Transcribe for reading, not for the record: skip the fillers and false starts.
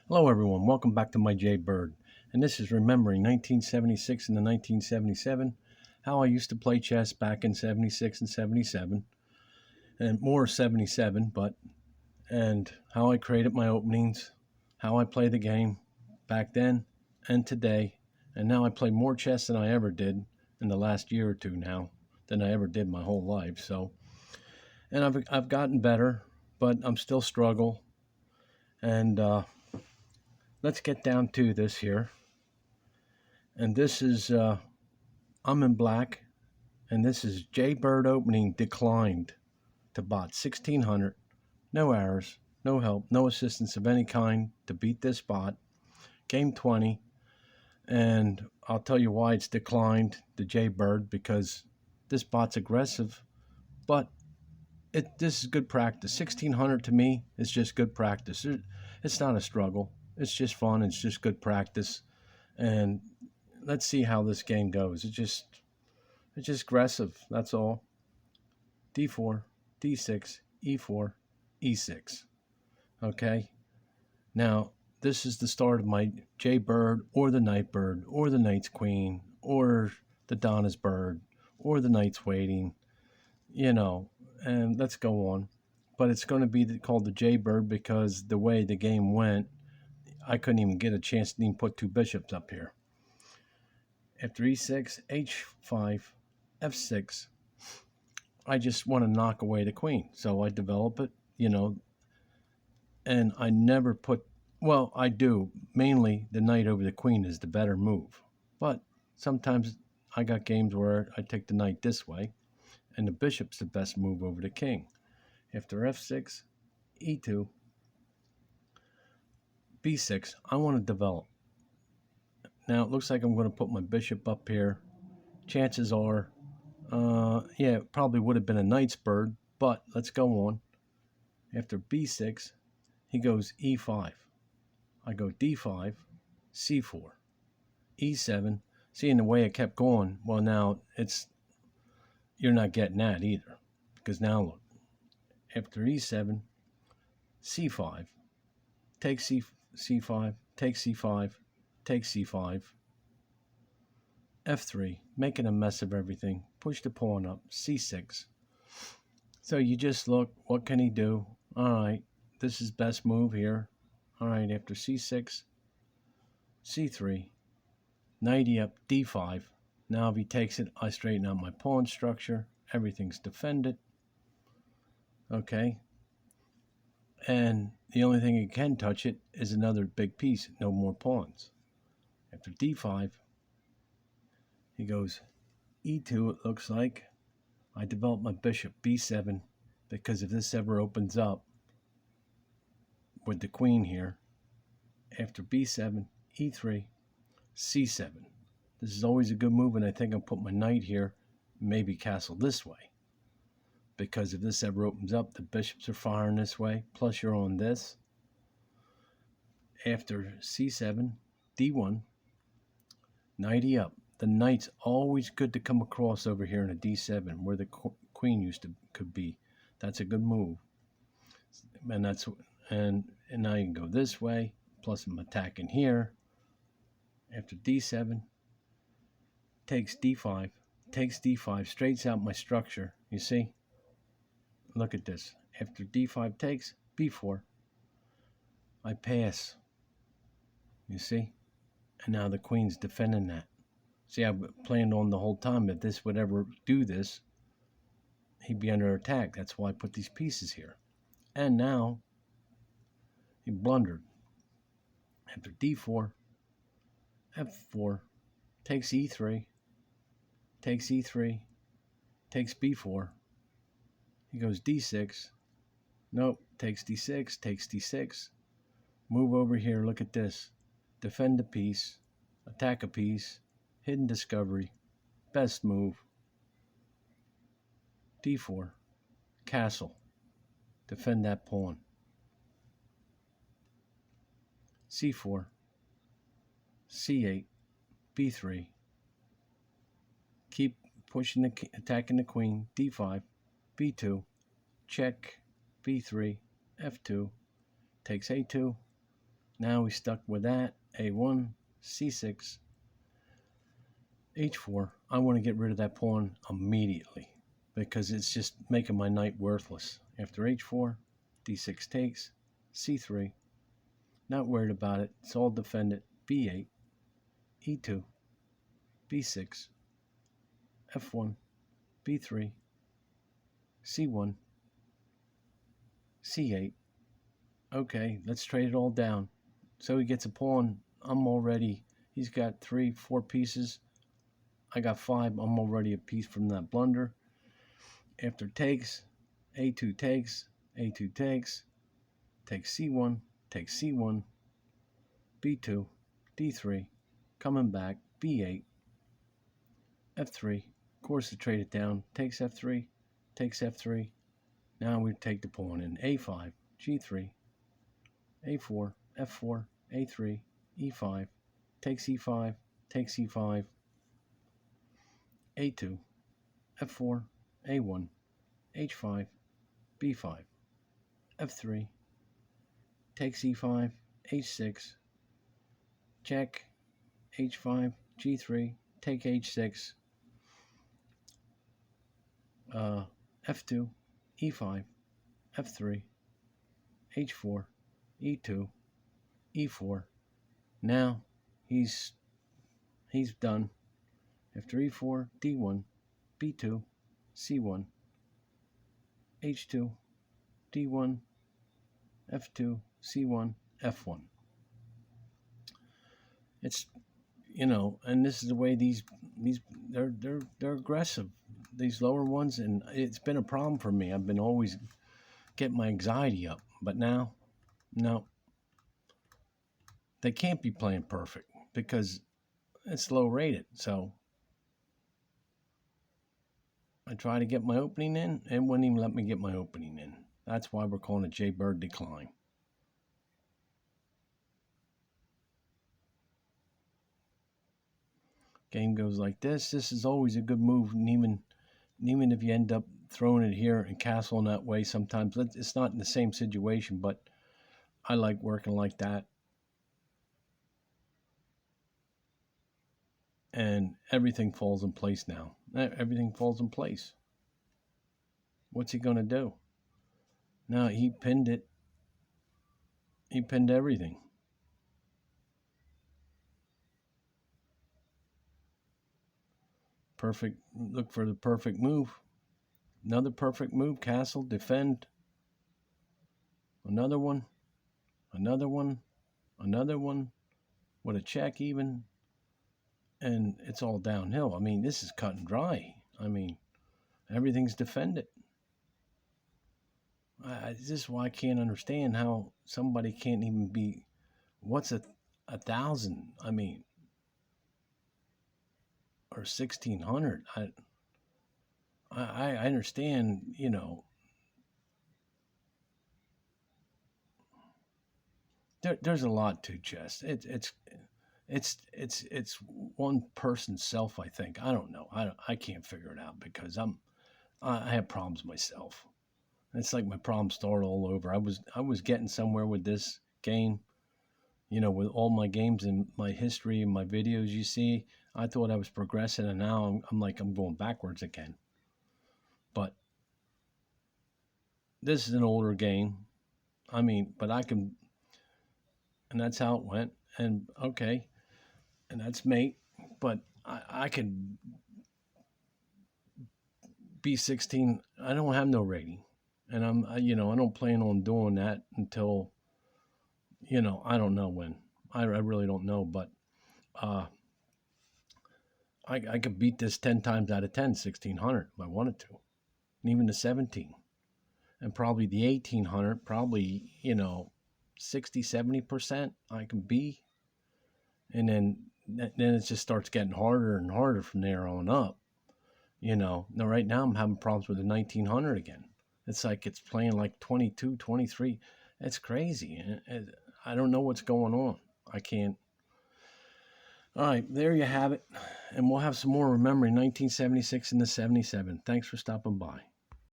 Hello, everyone. Welcome back to my jbird. And this is remembering 1976 and the 1977, how I used to play chess back in 76 and 77, and more 77, and how I created my openings, how I play the game back then and today. And now I play more chess than I ever did in the last year or two now than I ever did my whole life. And I've gotten better, but I'm still struggle. And let's get down to this here. And this is I'm in black, and this is jbird opening declined to bot 1600. No errors, no help, no assistance of any kind to beat this bot. Game 20, and I'll tell you why it's declined to jbird, because this bot's aggressive, but this is good practice. 1600 to me is just good practice. It's not a struggle. It's just fun. It's just good practice, and let's see how this game goes. It's just aggressive. That's all. D4, D6, E4, E6. Okay. Now this is the start of my J-bird or the night bird or the knight's queen or the Donna's bird or the knight's waiting. And let's go on. But it's going to be called the J-bird because the way the game went, I couldn't even get a chance to even put two bishops up here. After E6, H5, F6, I just want to knock away the queen. So I develop it, and I never well, I do. Mainly the knight over the queen is the better move. But sometimes I got games where I take the knight this way, and the bishop's the best move over the king. After F6, E2, B6, I want to develop. Now it looks like I'm going to put my bishop up here. Chances are, yeah, it probably would have been a knight's bird, but let's go on. After B6, he goes E5. I go D5, C4, E7. Seeing the way it kept going, well, now you're not getting that either. Because now look, after E7, C5, take C5, take C5, take C5, F3, making a mess of everything, push the pawn up, C6. So you just look, what can he do? All right, this is best move here. All right, after C6, C3, knight up, D5. Now if he takes it, I straighten out my pawn structure. Everything's defended. Okay. And the only thing he can touch it is another big piece, no more pawns. After D5, he goes E2, it looks like. I develop my bishop, B7, because if this ever opens up with the queen here, after B7, E3, C7. This is always a good move, and I think I'll put my knight here, maybe castle this way. Because if this ever opens up, the bishops are firing this way, plus you're on this. After C7, D1, knight up. The knight's always good to come across over here in a D7, where the queen could be. That's a good move. And now you can go this way, plus I'm attacking here. After D7, takes D5, straightens out my structure. You see? Look at this. After D5 takes, B4. I pass. You see? And now the queen's defending that. See, I've planned on the whole time that this would ever do this, he'd be under attack. That's why I put these pieces here. And now, he blundered. After D4, F4, takes E3, takes E3, takes B4. He goes D6. Nope, takes D6, takes D6. Move over here, look at this. Defend a piece, attack a piece, hidden discovery, best move. D4, castle, defend that pawn. C4, C8, B3. Keep pushing attacking the queen. D5, B2, check, B3, F2, takes A2, Now we stuck with that. A1, C6, H4. I want to get rid of that pawn immediately because it's just making my knight worthless. After H4, D6 takes, C3. Not worried about it. It's all defended. B8, E2, B6, F1, B3, C1, C8. Okay, let's trade it all down. So he gets a pawn. He's got 3, 4 pieces. I got 5. I'm already a piece from that blunder. After takes, A2 takes, A2 takes C1, takes C1, B2, D3, coming back, B8, F3. Of course, to trade it down, takes F3, takes F3. Now we take the pawn in A5, G3, A4, F4, A3, E5, takes E5, takes E5, A2, F4, A1, H5, B5, F3, takes E5, H6, check, H5, G3, take H6, F2, E5, F3, H4, E2, E4. Now he's done. After E4, D1, B2, C1, H2, D1, F2, C1, F1. It's, and this is the way they're aggressive, these lower ones, and it's been a problem for me. I've been always getting my anxiety up, but now, no, they can't be playing perfect because it's low rated. So I try to get my opening in, and wouldn't even let me get my opening in. That's why we're calling it jbird decline. Game goes like this. This is always a good move, and even if you end up throwing it here and castling that way, sometimes it's not in the same situation, but I like working like that. And everything falls in place now. Everything falls in place. What's he going to do? Now he pinned it. He pinned everything. Perfect. Look for the perfect move. Another perfect move. Castle, defend. Another one. Another one. Another one. With a check even. And it's all downhill. I mean, this is cut and dry. I mean, everything's defended. This is why I can't understand how somebody can't even be. What's a 1,000? I mean, or 1,600. I understand. There's a lot to chess. It's one person's self. I think. I don't know. I can't figure it out because I have problems myself. It's like my problems start all over. I was getting somewhere with this game, with all my games and my history and my videos. You see, I thought I was progressing, and now I'm going backwards again. But this is an older game. I mean, but I can, and that's how it went. And okay, and that's mate. But I could be 16. I don't have no rating, and I don't plan on doing that until, I don't know when. I really don't know, but I could beat this 10 times out of 10, 1,600 if I wanted to, and even the 17, and probably the 1,800, probably 60, 70% I can be, and then it just starts getting harder and harder from there on up. Now right now I'm having problems with the 1,900 again. It's like it's playing like 22, 23. It's crazy. I don't know what's going on. I can't. All right, there you have it. And we'll have some more remembering 1976 and the 77. Thanks for stopping by.